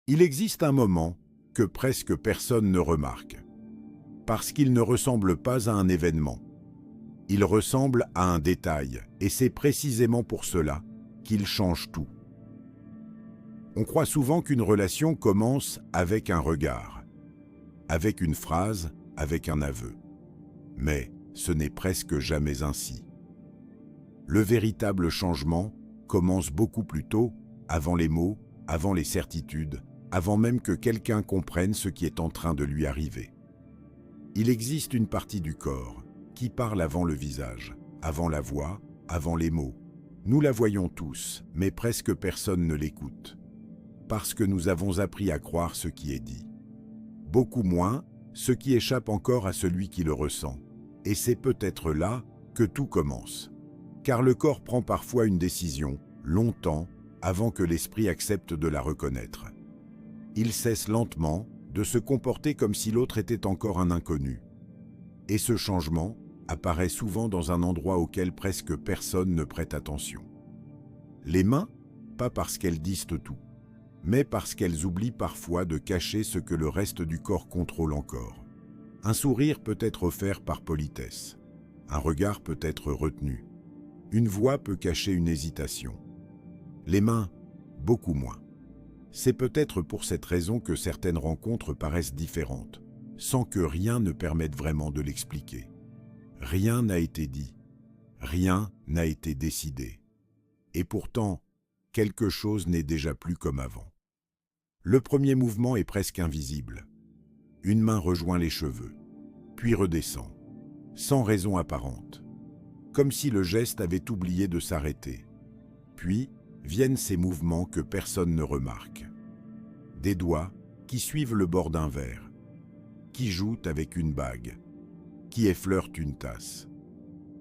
Il existe un moment que presque personne ne remarque, parce qu'il ne ressemble pas à un événement. Il ressemble à un détail, et c'est précisément pour cela qu'il change tout. On croit souvent qu'une relation commence avec un regard, avec une phrase, avec un aveu. Mais ce n'est presque jamais ainsi. Le véritable changement commence beaucoup plus tôt, avant les mots, avant les certitudes, avant même que quelqu'un comprenne ce qui est en train de lui arriver. Il existe une partie du corps qui parle avant le visage, avant la voix, avant les mots. Nous la voyons tous, mais presque personne ne l'écoute. Parce que nous avons appris à croire ce qui est dit. Beaucoup moins ce qui échappe encore à celui qui le ressent. Et c'est peut-être là que tout commence. Car le corps prend parfois une décision, longtemps, avant que l'esprit accepte de la reconnaître. Il cesse lentement de se comporter comme si l'autre était encore un inconnu. Et ce changement apparaît souvent dans un endroit auquel presque personne ne prête attention. Les mains, pas parce qu'elles disent tout, mais parce qu'elles oublient parfois de cacher ce que le reste du corps contrôle encore. Un sourire peut être offert par politesse. Un regard peut être retenu. Une voix peut cacher une hésitation. Les mains, beaucoup moins. C'est peut-être pour cette raison que certaines rencontres paraissent différentes, sans que rien ne permette vraiment de l'expliquer. Rien n'a été dit. Rien n'a été décidé. Et pourtant, quelque chose n'est déjà plus comme avant. Le premier mouvement est presque invisible. Une main rejoint les cheveux, puis redescend, sans raison apparente, comme si le geste avait oublié de s'arrêter. Puis viennent ces mouvements que personne ne remarque. Des doigts qui suivent le bord d'un verre, qui jouent avec une bague, qui effleurent une tasse.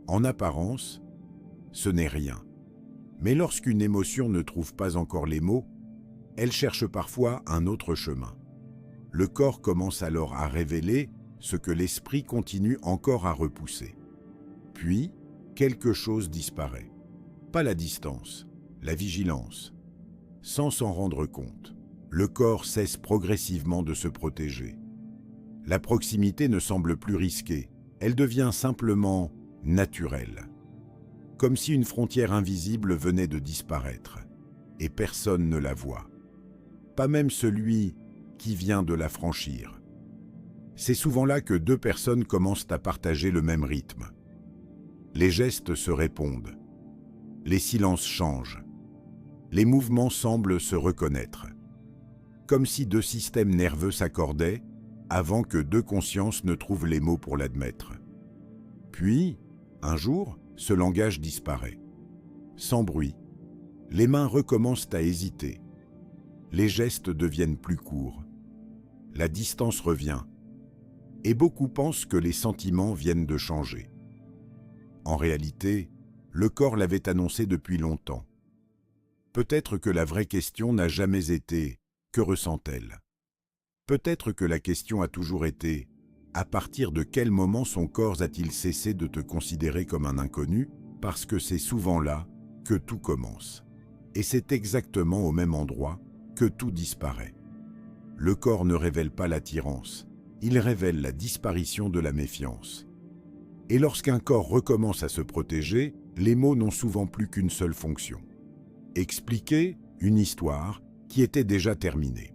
En apparence, ce n'est rien. Mais lorsqu'une émotion ne trouve pas encore les mots, elle cherche parfois un autre chemin. Le corps commence alors à révéler ce que l'esprit continue encore à repousser. Puis, quelque chose disparaît. Pas la distance, la vigilance. Sans s'en rendre compte, le corps cesse progressivement de se protéger. La proximité ne semble plus risquée, elle devient simplement naturelle. Comme si une frontière invisible venait de disparaître, et personne ne la voit. Pas même celui qui vient de la franchir. C'est souvent là que deux personnes commencent à partager le même rythme. Les gestes se répondent. Les silences changent. Les mouvements semblent se reconnaître. Comme si deux systèmes nerveux s'accordaient avant que deux consciences ne trouvent les mots pour l'admettre. Puis, un jour, ce langage disparaît. Sans bruit, les mains recommencent à hésiter. Les gestes deviennent plus courts. La distance revient. Et beaucoup pensent que les sentiments viennent de changer. En réalité, le corps l'avait annoncé depuis longtemps. Peut-être que la vraie question n'a jamais été « que ressent-elle » Peut-être que la question a toujours été « à partir de quel moment son corps a-t-il cessé de te considérer comme un inconnu ?» Parce que c'est souvent là que tout commence. Et c'est exactement au même endroit que tout disparaît. Le corps ne révèle pas l'attirance, il révèle la disparition de la méfiance. Et lorsqu'un corps recommence à se protéger, les mots n'ont souvent plus qu'une seule fonction. Expliquer une histoire qui était déjà terminée.